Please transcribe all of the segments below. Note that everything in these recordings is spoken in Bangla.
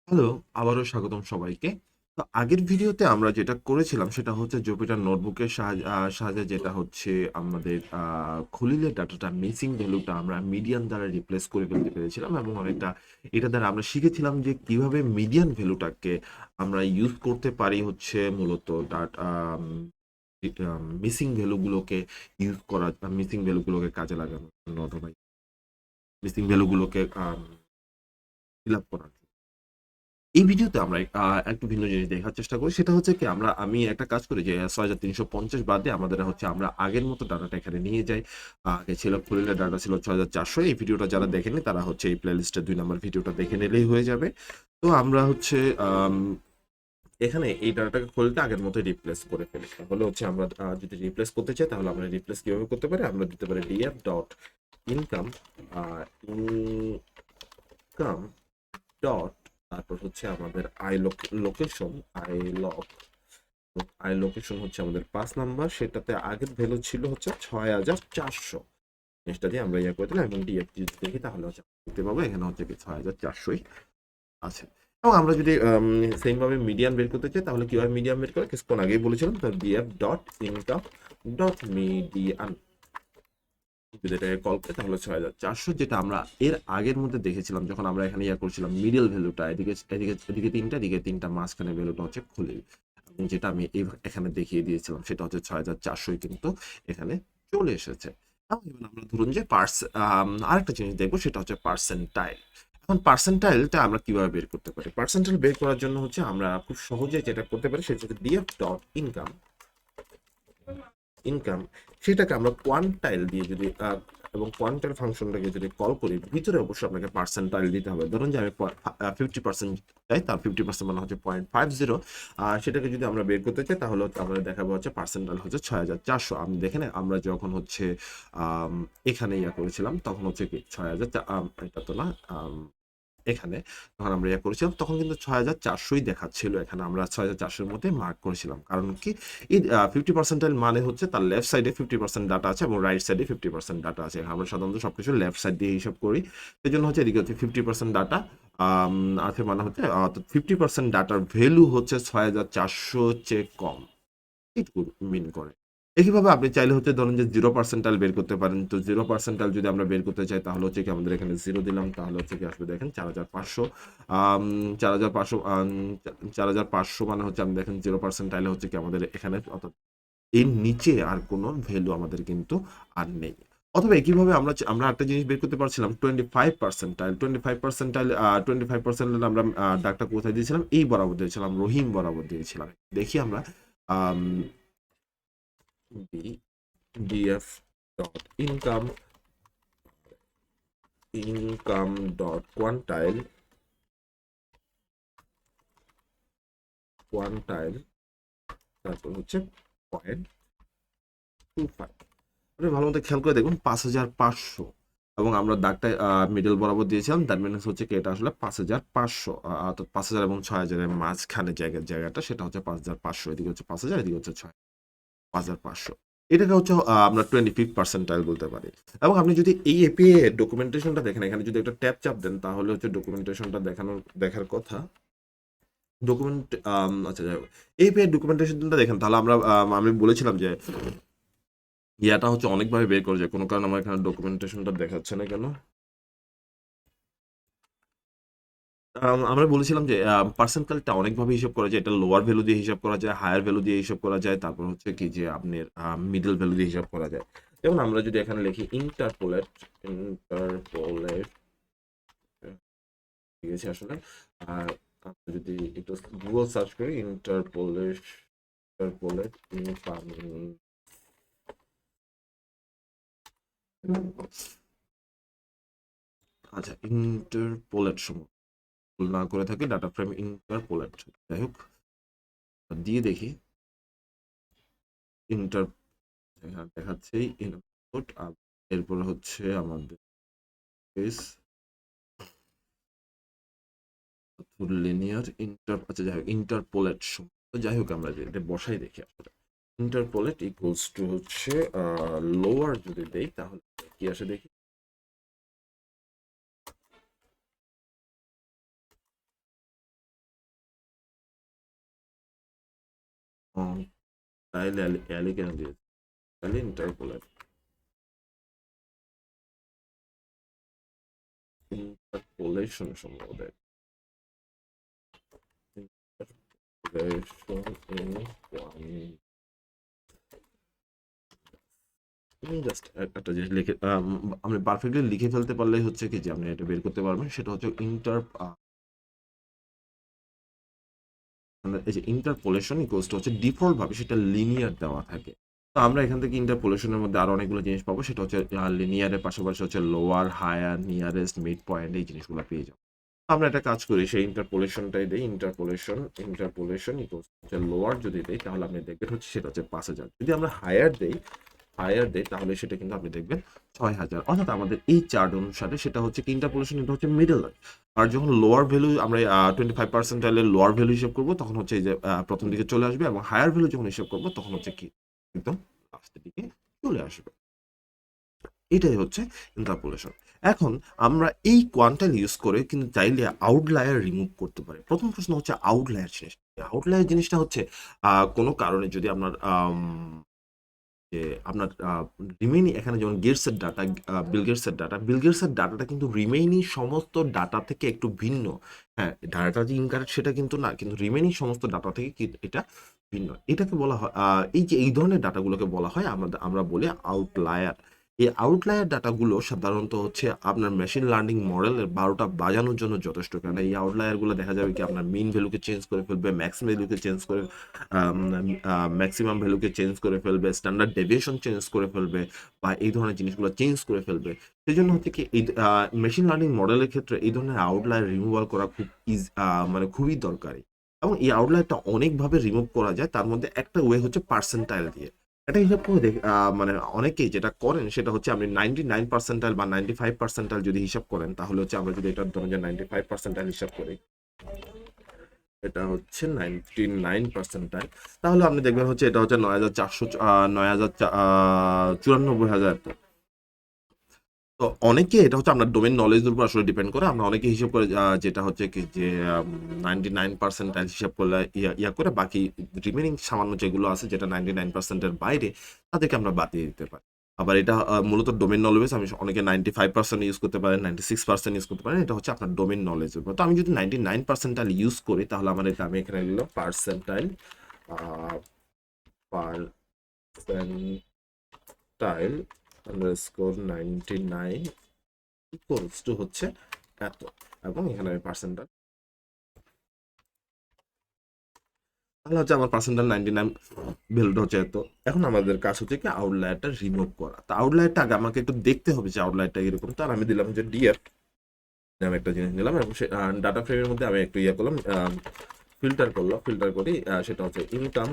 হ্যালো, আবারও স্বাগতম সবাইকে। তো আগের ভিডিওতে আমরা যেটা করেছিলাম সেটা হচ্ছে জুপিটার নোটবুকের সাহায্যে যেটা হচ্ছে আমাদের খলিলের ডাটাটা মিসিং ভ্যালুটা আমরা মিডিয়ান দ্বারা রিপ্লেস করে ফেলতে পেরেছিলাম এবং অনেকটা এটা দ্বারা আমরা শিখেছিলাম যে কিভাবে মিডিয়ান ভ্যালুটাকে আমরা ইউজ করতে পারি হচ্ছে মূলত ডাটা মিসিং ভ্যালুগুলোকে ইউজ করা, মিসিং ভ্যালুগুলোকে কাজে লাগানোর জন্য অথবা মিসিং ভ্যালুগুলোকে ফিল আপ করার জন্য। এই ভিডিওতে আমরা একটু ভিন্ন জিনিস দেখার চেষ্টা করি, সেটা হচ্ছে কি আমি একটা কাজ করি যে ৬৩৫০ বাদে আমাদের হচ্ছে আমরা আগের মতো ডাটাটা এখানে নিয়ে যাই। আগে ছিল ফুলের ডাটা ছিল ৬৪০০। এই ভিডিওটা যারা দেখেনি তারা হচ্ছে এই প্লেলিস্টের ২ নম্বর ভিডিওটা দেখে নিলেই হয়ে যাবে। তো আমরা হচ্ছে এখানে এই ডাটাটাকে খুলতে আগের মতো রিপ্লেস করে ফেলি। তাহলে হচ্ছে আমরা যদি রিপ্লেস করতে চাই তাহলে আমরা রিপ্লেস কিভাবে করতে পারি? আমরা দিতে পারি DF dot income income dot, তারপর হচ্ছে আমাদের location I lock I location হচ্ছে আমাদের ৫ নাম্বার, সেটাতে আগের ভ্যালু ছিল হচ্ছে ৬৪০০। জিনিসটা দিয়ে আমরা করে দিলাম এবং ডিএফটি যদি দেখি তাহলে হচ্ছে দেখতে পাবো এখানে হচ্ছে কি ৬৪০০ই আছে। এবং আমরা যদি সেম ভাবে মিডিয়ান বের করতে চাই তাহলে কিভাবে মিডিয়ান বের করে কিছুক্ষণ আগেই বলেছিলাম, তো DF dot income dot median যদি এটাকে কল করি তাহলে ৬৪০০, যেটা আমরা এর আগের মধ্যে দেখেছিলাম যখন আমরা এখানে করছিলাম মিডল ভ্যালুটা এদিকে এদিকে এদিকে তিনটা, এদিকে তিনটা, মাঝখানে ভ্যালুটা হচ্ছে খুলি, এবং যেটা আমি এখানে দেখিয়ে দিয়েছিলাম সেটা হচ্ছে ৬৪০০ কিন্তু এখানে চলে এসেছে। এবার আমরা ধরুন যে আরেকটা জিনিস দেখবো, সেটা হচ্ছে পার্সেন্টাইল। এখন পার্সেন্টাইলটা আমরা কিভাবে বের করতে পারি? পার্সেন্টাইল বের করার জন্য হচ্ছে আমরা খুব সহজে যেটা করতে পারি সেটা হচ্ছে ডিএফ ডট ইনকাম ইনকাম সেটাকে আমরা কোয়ান্টাইল দিয়ে যদি এবং কোয়ান্টাইল ফাংশনটাকে যদি কল করি, ভিতরে অবশ্যই আপনাকে পার্সেন্টাইল দিতে হবে। ধরুন যে আমি 50% চাই, তার 50% মানে হচ্ছে 0.50। সেটাকে যদি আমরা বের করতে চাই তাহলে আমরা দেখাবো হচ্ছে পার্সেন্টাইল হচ্ছে ৬৪০০। আমি দেখেন আমরা যখন হচ্ছে এখানে করেছিলাম তখন হচ্ছে কি ৬০০০, এটা তো না, এখানে যখন আমরা করেছিলাম তখন কিন্তু ৬৪০০ই দেখাচ্ছিল। এখানে আমরা ৬৪০০-এর মধ্যে মার্ক করেছিলাম। কারণ কি, এই 50% মানে হচ্ছে তার লেফট সাইডে 50% ডাটা আছে এবং রাইট সাইডে 50% ডাটা আছে। আমরা সাধারণত সবকিছু লেফট সাইড দিয়ে হিসাব করি। এজন্য হচ্ছে এদিকে হচ্ছে 50% ডাটা আছে, মানে হচ্ছে 50% ডাটার ভ্যালু হচ্ছে ৬৪০০ চেয়ে কম। এইটুকু মিন করে। একইভাবে আপনি চাইলে হচ্ছে ধরুন যে 0% বের করতে পারেন। তো 0% যদি আমরা বের করতে চাই তাহলে হচ্ছে কি আমাদের এখানে 0 দিলাম তাহলে হচ্ছে কি আসবে দেখেন ৪৫০০। ৪৫০০ ৪৫০০ মানে হচ্ছে আমি দেখেন 0% হচ্ছে কি আমাদের এখানে, অর্থাৎ এর নিচে আর কোনো ভ্যালু আমাদের কিন্তু আর নেই। অথবা একইভাবে আমরা একটা জিনিস বের করতে পারছিলাম 25%। 25% আমরা দাগটা কোথায় দিয়েছিলাম? এই বরাবর দিয়েছিলাম, রহিম বরাবর দিয়েছিলাম। দেখি আমরা আম df dot income dot quantile তারপর হচ্ছে 0.25। আপনি ভালো মতো খেয়াল করে দেখুন ৫৫০০, এবং আমরা দাগটা মিডল বরাবর দিয়েছিলাম, দ্যাট মিনস হচ্ছে কি এটা আসলে ৫৫০০, অর্থাৎ ৫০০০ এবং ৬০০০-এর মাঝখানে জায়গাটা সেটা হচ্ছে ৫৫০০। এদিকে হচ্ছে ৫০০০, এদিকে হচ্ছে ৫৫০০। এটাকে হচ্ছে আমরা 25% বলতে পারি। এবং আপনি যদি এই এপিআই এর ডকুমেন্টেশনটা দেখেন, এখানে যদি একটা ট্যাব চাপ দেন তাহলে হচ্ছে ডকুমেন্টেশনটা দেখার কথা। ডকুমেন্ট আচ্ছা যাই হোক, এই এপিআই ডকুমেন্টেশনটা দেখেন তাহলে আমি বলেছিলাম যে ইয়াটা হচ্ছে অনেকভাবে বের করা যায়। কোনো কারণে আমার এখানে ডকুমেন্টেশনটা দেখাচ্ছে না কেন? আমরা বলেছিলাম যে পার্সেন্টাইলটা অনেকভাবে হিসাব করা যায়। এটা লোয়ার ভ্যালু দিয়ে হিসাব করা যায়, হায়ার ভ্যালু দিয়ে হিসাব করা যায়, তারপর হচ্ছে কি যে আপনার মিডল ভ্যালু দিয়ে হিসাব করা যায়। যেমন আমরা যদি এখানে লিখি ইন্টারপোলেট ঠিক আছে আসলে। আর আমরা যদি একটু গুগল সার্চ করি ইন্টারপোলেট ইনকাম, আচ্ছা ইন্টারপোলেট সময় ভুল না করে থাকি ডাটা ফ্রেম ইন্টারপোলেট, যাই হোক দিয়ে দেখি ইন্টার দেখাচ্ছে ইনপুট। এরপর হচ্ছে আমাদের লিনিয়ার আচ্ছা যাই হোক ইন্টারপোলেট, তো যাই হোক আমরা এটা বসাই দেখি আসলে। ইন্টারপোলেট ইকুয়ালস টু হচ্ছে লোয়ার যদি দেই তাহলে কি আসে দেখি। তাইলে অ্যালি কেন দিয়েছে, তাহলে ইন্টারপোলেট, ইন্টারপোলেশন সম্ভবত, ইন্টারপোলেশন ইন ওয়ান, জাস্ট একটা জিনিস লিখে আপনি পারফেক্টলি লিখে ফেলতে পারলেই হচ্ছে কি যে আপনি এটা বের করতে পারবেন, সেটা হচ্ছে এই যে ইন্টারপোলেশন ইকুয়ালস টু হচ্ছে ডিফল্ট ভাবে সেটা লিনিয়ার দেওয়া থাকে। তো আমরা এখান থেকে ইন্টারপোলেশনের মধ্যে আরো অনেকগুলো জিনিস পাবো, সেটা হচ্ছে লিনিয়ারের পাশাপাশি হচ্ছে lower, higher, nearest, mid point, এই জিনিসগুলো পেয়ে যাবো। আমরা একটা কাজ করি, সেই ইন্টারপোলেশনটাই দেই, ইন্টারপোলেশন ইকুয়ালস হচ্ছে লোয়ার যদি দেই তাহলে আপনি দেখবেন হচ্ছে সেটা হচ্ছে 5,000, যদি আমরা হায়ার দেই তাহলে সেটা কিন্তু আপনি দেখবেন 6,000। অর্থাৎ আমাদের এই চার্ট অনুসারে সেটা হচ্ছে কি ইন্টারপোলেশন, এটা হচ্ছে মিডল। আর যখন লোয়ার ভ্যালু আমরা 25% লোয়ার ভ্যালু হিসাব করবো তখন হচ্ছে এই যে প্রথম দিকে চলে আসবে, এবং হায়ার ভ্যালু যখন হিসাব করবো তখন হচ্ছে কি একদম লাস্টের দিকে চলে আসবে। এটাই হচ্ছে ইন্টারপোলেশন। এখন আমরা এই কোয়ান্টাইল ইউজ করে কিন্তু চাইলে আউটলায়ার রিমুভ করতে পারি। প্রথম প্রশ্ন হচ্ছে আউটলায়ার জিনিস, আউটলায়ার জিনিসটা হচ্ছে কোনো কারণে যদি আপনার যে আপনার রিমেইনিং এখানে যেমন গেটসের ডাটা, বিল গেটসের ডাটাটা কিন্তু রিমেইনিং সমস্ত ডাটা থেকে একটু ভিন্ন। হ্যাঁ, ডাটা যে ইনকারেক্ট সেটা কিন্তু না, কিন্তু রিমেইনিং সমস্ত ডাটা থেকে কি এটা ভিন্ন। এটাকে বলা হয় এই যে এই ধরনের ডাটাগুলোকে বলা হয় আমরা বলি আউটলায়ার। এই আউটলায়ার ডাটাগুলো সাধারণত হচ্ছে আপনার মেশিন লার্নিং মডেলের 12টা বাজানোর জন্য যথেষ্ট, কারণ এই আউটলায়ারগুলো দেখা যাবে কি আপনার মিন ভ্যালুকে চেঞ্জ করে ফেলবে, ম্যাক্স ভ্যালুকে চেঞ্জ করে, ম্যাক্সিমাম ভ্যালুকে চেঞ্জ করে ফেলবে, স্ট্যান্ডার্ড ডেভিয়েশন চেঞ্জ করে ফেলবে, বা এই ধরনের জিনিসগুলো চেঞ্জ করে ফেলবে। সেই জন্য হচ্ছে কি এই মেশিন লার্নিং মডেলের ক্ষেত্রে এই ধরনের আউটলায়ার রিমুভাল করা খুব মানে খুবই দরকারি। এবং এই আউটলায়ারটা অনেকভাবে রিমুভ করা যায়, তার মধ্যে একটা ওয়ে হচ্ছে পার্সেন্টাইল দিয়ে। এটা হিসাব করে মানে অনেকেই যেটা করেন সেটা হচ্ছে আপনি 99% বা 95% যদি হিসাব করেন, তাহলে হচ্ছে আমরা যদি এটা ধরুন যে 95% হিসাব করি, এটা হচ্ছে 99%, তাহলে আপনি দেখবেন হচ্ছে এটা হচ্ছে 9,400, 94,000। তো অনেকে এটা হচ্ছে আপনার ডোমেন নলেজের উপর আসলে ডিপেন্ড করে, আমরা অনেকে হিসাব করে যেটা হচ্ছে কি যে 99% হিসাব করলে ইয়া করে বাকি রিমেনিং সামান্য যেগুলো আছে যেটা 99%-এর বাইরে, তাদেরকে আমরা বাদ দিয়ে দিতে পারি। আবার এটা মূলত ডোমেন নলেজ, আমি অনেকে 95% ইউজ করতে পারেন, 96% ইউজ করতে পারেন, এটা হচ্ছে আপনার ডোমেন নলেজের উপর। তো আমি যদি 99% ইউজ করি তাহলে আমার এটা আমি এখানে নিলাম percentile, percentile underscore 99 equals to হচ্ছে এত, এবং এখানে আমি পার্সেন্টাইল, তাহলে হচ্ছে আমার পার্সেন্টাইল 99 ভ্যালুটা হচ্ছে এত। এখন আমাদের কাজ হচ্ছে কি আউটলায়ারটা রিমুভ করা। তো আউটলায়ারটা আগে আমাকে একটু দেখতে হবে যে আউটলায়ারটা এরকম, তার আমি দিলাম যে ডিএফ, আমি একটা জিনিস নিলাম এবং সে ডাটা ফ্রেমের মধ্যে আমি একটু করলাম, ফিল্টার করি, সেটা হচ্ছে ইনকাম।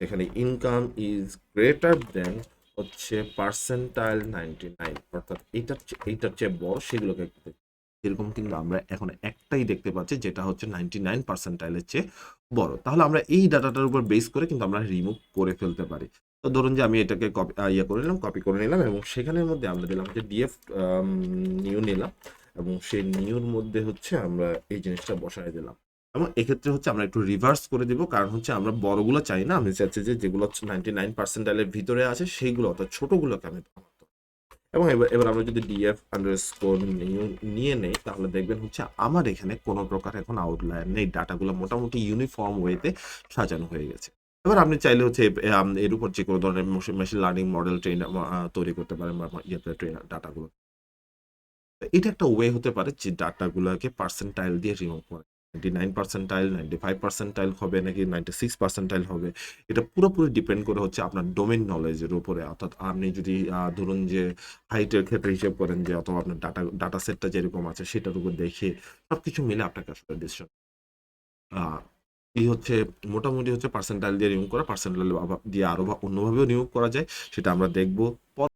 এখানে ইনকাম ইজ গ্রেটার দেন হচ্ছে পার্সেন্টাইল 99, অর্থাৎ এইটার চেয়ে বড় সেগুলোকে এরকম কিন্তু আমরা এখন একটাই দেখতে পাচ্ছি যেটা হচ্ছে 99%-এর চেয়ে বড়। তাহলে আমরা এই ডাটাটার উপর বেস করে কিন্তু আমরা রিমুভ করে ফেলতে পারি। তো ধরুন যে আমি এটাকে কপি করে নিলাম এবং সেখানের মধ্যে আমরা দিলাম যে ডিএফ নিউ নিলাম, এবং সেই নিউর মধ্যে হচ্ছে আমরা এই জিনিসটা বসায় দিলাম। এবং এক্ষেত্রে হচ্ছে আমরা একটু রিভার্স করে দিব, কারণ হচ্ছে আমরা বড়গুলো চাই না, আমি চাচ্ছি যে যেগুলো হচ্ছে 99%-এর ভিতরে আছে সেইগুলো, অর্থাৎ ছোটগুলোকে আমি, এবং এবার আমরা যদি ডিএফ আন্ডারস্কোর নিয়ে নেই তাহলে দেখবেন হচ্ছে আমার এখানে কোনো প্রকার এখন আউটলায়ার নেই, ডাটাগুলো মোটামুটি ইউনিফর্ম ওয়েতে সাজানো হয়ে গেছে। এবার আপনি চাইলে হচ্ছে এর উপর যে কোনো ধরনের মেশিন লার্নিং মডেল ট্রেন তৈরি করতে পারেন, বা ইয়েতে ট্রেন ডাটাগুলো, এটা একটা ওয়ে হতে পারে যে ডাটাগুলোকে পার্সেন্টাইল দিয়ে রিমুভ করে। 99%, 95% হবে নাকি 96% হবে, এটা পুরোপুরি ডিপেন্ড করে হচ্ছে আপনার ডোমেন নলেজের উপরে। অর্থাৎ আপনি যদি ধরুন যে হাইটের ক্ষেত্রে হিসেব করেন যে, অথবা আপনার ডাটা সেটটা যেরকম আছে সেটার উপর দেখে সবকিছু মিলে আপনাকে আসলে ডিসিশন এই হচ্ছে মোটামুটি হচ্ছে পার্সেন্টাইল দিয়ে রিমুভ করা। পার্সেন্টাইল দিয়ে আরো অন্যভাবেও রিমুভ করা যায়, সেটা আমরা দেখবো।